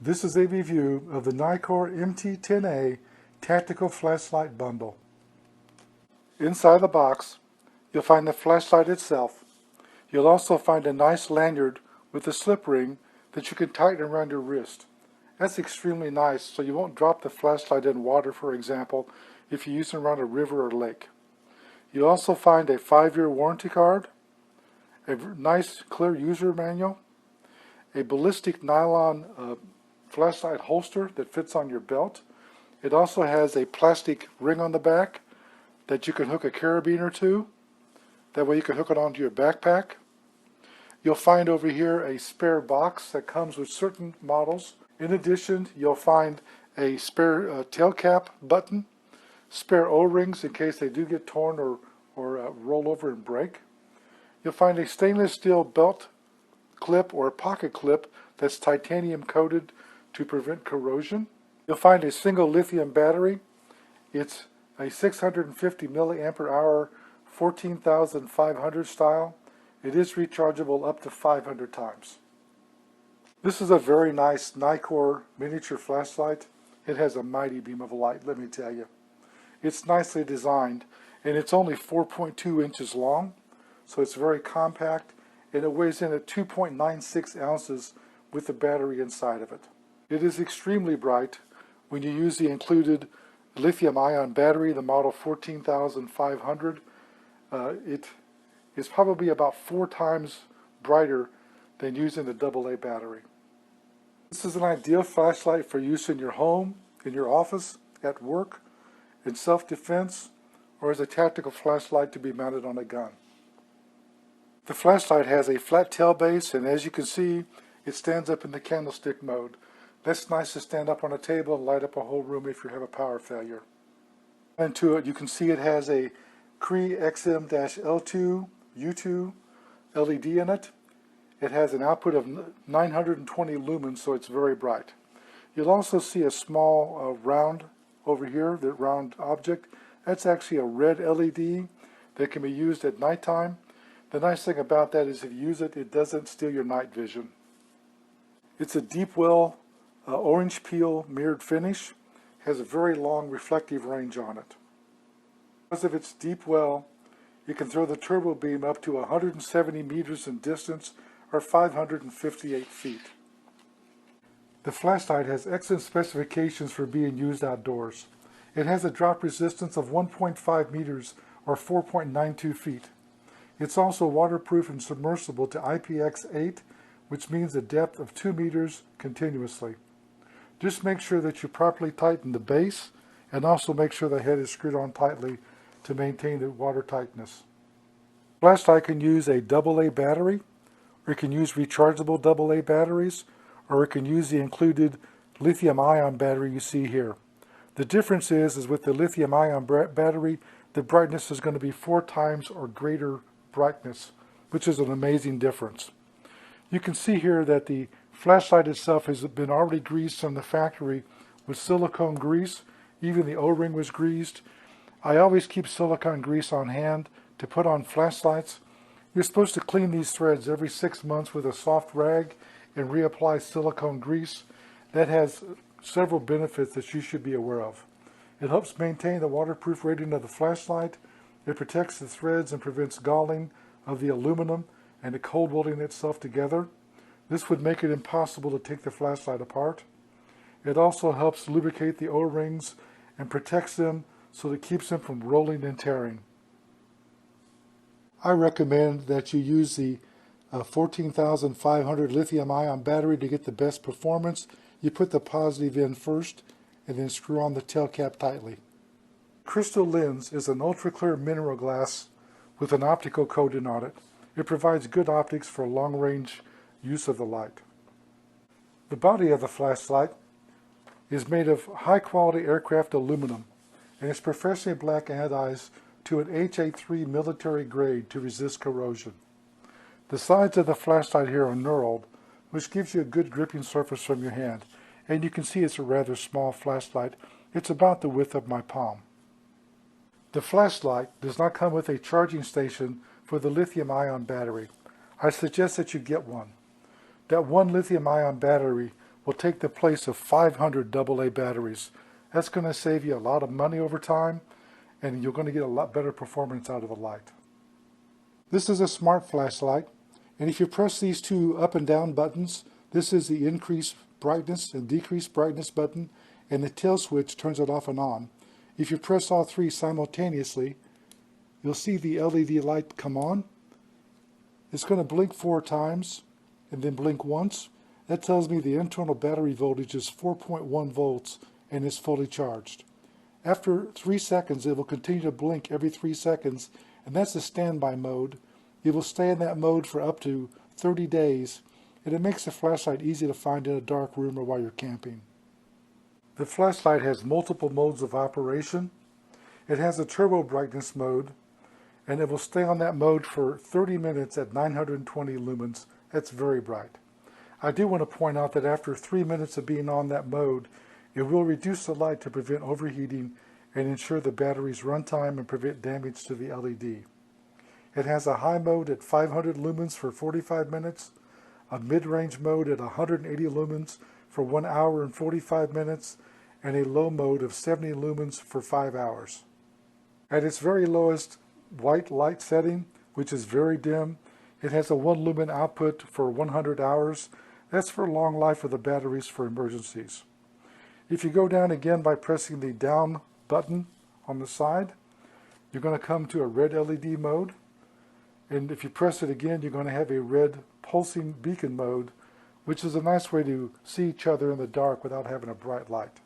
This is a review of the Nitecore MT10A Tactical Flashlight Bundle. Inside the box, you'll find the flashlight itself. You'll also find a nice lanyard with a slip ring that you can tighten around your wrist. That's extremely nice, so you won't drop the flashlight in water, for example, if you use it around a river or lake. You'll also find a 5-year warranty card, a nice clear user manual, a ballistic nylon flashlight holster that fits on your belt. It also has a plastic ring on the back that you can hook a carabiner to. That way you can hook it onto your backpack. You'll find over here a spare box that comes with certain models. In addition, you'll find a spare tail cap button, spare O-rings in case they do get torn or roll over and break. You'll find a stainless steel belt clip or pocket clip that's titanium coated to prevent corrosion. You'll find a single lithium battery. It's a 650 milliampere hour 14,500 style. It is rechargeable up to 500 times. This is a very nice Nitecore miniature flashlight. It has a mighty beam of light, let me tell you. It's nicely designed, and it's only 4.2 inches long, so it's very compact, and it weighs in at 2.96 ounces with the battery inside of it. It is extremely bright when you use the included lithium-ion battery, the model 14,500. It is probably about 4 times brighter than using the AA battery. This is an ideal flashlight for use in your home, in your office, at work, in self-defense, or as a tactical flashlight to be mounted on a gun. The flashlight has a flat tail base, and as you can see, it stands up in the candlestick mode. That's nice to stand up on a table and light up a whole room if you have a power failure. And to it, you can see it has a Cree XM-L2 U2 LED in it. It has an output of 920 lumens, so it's very bright. You'll also see a small round over here, the round object. That's actually a red LED that can be used at nighttime. The nice thing about that is if you use it, it doesn't steal your night vision. It's a deep well orange peel mirrored finish. Has a very long reflective range on it. Because of its deep well, you can throw the turbo beam up to 170 meters in distance or 558 feet. The flashlight has excellent specifications for being used outdoors. It has a drop resistance of 1.5 meters or 4.92 feet. It's also waterproof and submersible to IPX8, which means a depth of 2 meters continuously. Just make sure that you properly tighten the base, and also make sure the head is screwed on tightly to maintain the water tightness. Flashlight can use a AA battery, or it can use rechargeable AA batteries, or it can use the included lithium-ion battery you see here. The difference is with the lithium-ion battery, the brightness is going to be 4 times or greater brightness, which is an amazing difference. You can see here that the flashlight itself has been already greased from the factory with silicone grease. Even the O-ring was greased. I always keep silicone grease on hand to put on flashlights. You're supposed to clean these threads every 6 months with a soft rag and reapply silicone grease. That has several benefits that you should be aware of. It helps maintain the waterproof rating of the flashlight. It protects the threads and prevents galling of the aluminum and the cold welding itself together. This would make it impossible to take the flashlight apart. It also helps lubricate the O-rings and protects them so that it keeps them from rolling and tearing. I recommend that you use the 14,500 lithium-ion battery to get the best performance. You put the positive in first and then screw on the tail cap tightly. Crystal lens is an ultra-clear mineral glass with an optical coating on it. It provides good optics for long-range use of the light. The body of the flashlight is made of high-quality aircraft aluminum, and it's professionally black anodized to an HA3 military grade to resist corrosion. The sides of the flashlight here are knurled, which gives you a good gripping surface from your hand, and you can see it's a rather small flashlight. It's about the width of my palm. The flashlight does not come with a charging station for the lithium-ion battery. I suggest that you get one. That one lithium-ion battery will take the place of 500 AA batteries. That's going to save you a lot of money over time, and you're going to get a lot better performance out of the light. This is a smart flashlight, and if you press these two up and down buttons, this is the increase brightness and decrease brightness button, and the tail switch turns it off and on. If you press all three simultaneously, you'll see the LED light come on. It's going to blink 4 times and then blink once. That tells me the internal battery voltage is 4.1 volts and is fully charged. After 3 seconds, it will continue to blink every 3 seconds, and that's the standby mode. It will stay in that mode for up to 30 days, and it makes the flashlight easy to find in a dark room or while you're camping. The flashlight has multiple modes of operation. It has a turbo brightness mode, and it will stay on that mode for 30 minutes at 920 lumens. That's very bright. I do want to point out that after 3 minutes of being on that mode, it will reduce the light to prevent overheating and ensure the battery's runtime and prevent damage to the LED. It has a high mode at 500 lumens for 45 minutes, a mid-range mode at 180 lumens for 1 hour and 45 minutes, and a low mode of 70 lumens for 5 hours. At its very lowest white light setting, which is very dim, it has a 1 lumen output for 100 hours. That's for long life of the batteries for emergencies. If you go down again by pressing the down button on the side, you're going to come to a red LED mode. And if you press it again, you're going to have a red pulsing beacon mode, which is a nice way to see each other in the dark without having a bright light.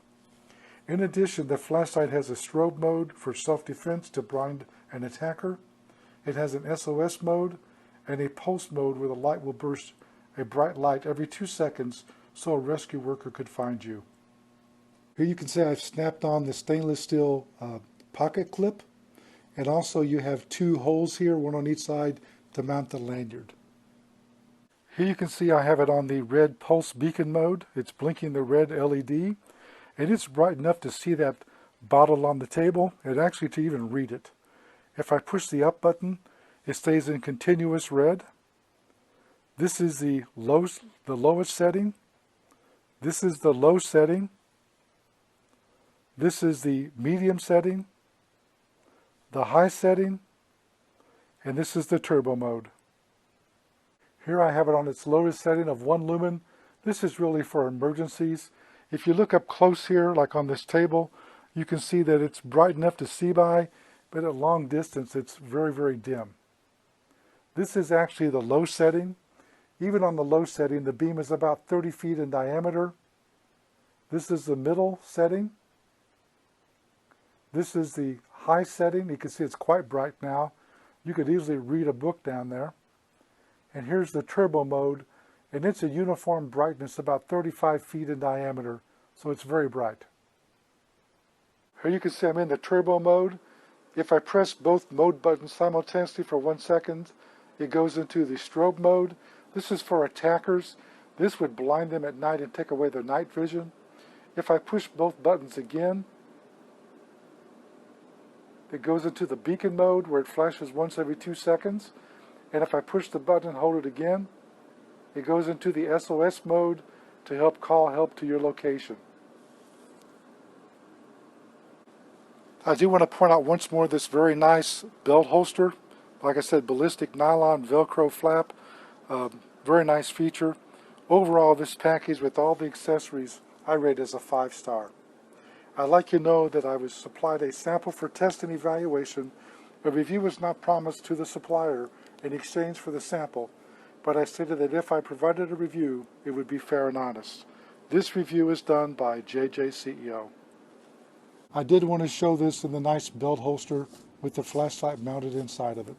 In addition, the flashlight has a strobe mode for self-defense to blind an attacker. It has an SOS mode and a pulse mode where the light will burst a bright light every 2 seconds so a rescue worker could find you. Here you can see I've snapped on the stainless steel pocket clip, and also you have 2 holes here, one on each side, to mount the lanyard. Here you can see I have it on the red pulse beacon mode. It's blinking the red LED, and it's bright enough to see that bottle on the table and actually to even read it. If I push the up button, it stays in continuous red. This is the lowest setting. This is the low setting. This is the medium setting, the high setting, and this is the turbo mode. Here I have it on its lowest setting of 1 lumen. This is really for emergencies. If you look up close here, like on this table, you can see that it's bright enough to see by, but at long distance it's very, very dim. This is actually the low setting. Even on the low setting, the beam is about 30 feet in diameter. This is the middle setting. This is the high setting. You can see it's quite bright now. You could easily read a book down there. And here's the turbo mode, and it's a uniform brightness about 35 feet in diameter, so it's very bright. Here you can see I'm in the turbo mode. If I press both mode buttons simultaneously for 1 second, it goes into the strobe mode. This is for attackers. This would blind them at night and take away their night vision. If I push both buttons again, it goes into the beacon mode where it flashes once every 2 seconds. And if I push the button and hold it again, it goes into the SOS mode to help call help to your location. I do want to point out once more this very nice belt holster. Like I said, ballistic nylon Velcro flap. Very nice feature. Overall, this package with all the accessories I rate as a 5-star. I'd like you to know that I was supplied a sample for test and evaluation. A review was not promised to the supplier in exchange for the sample, but I stated that if I provided a review, it would be fair and honest. This review is done by JJ CEO. I did want to show this in the nice belt holster with the flashlight mounted inside of it.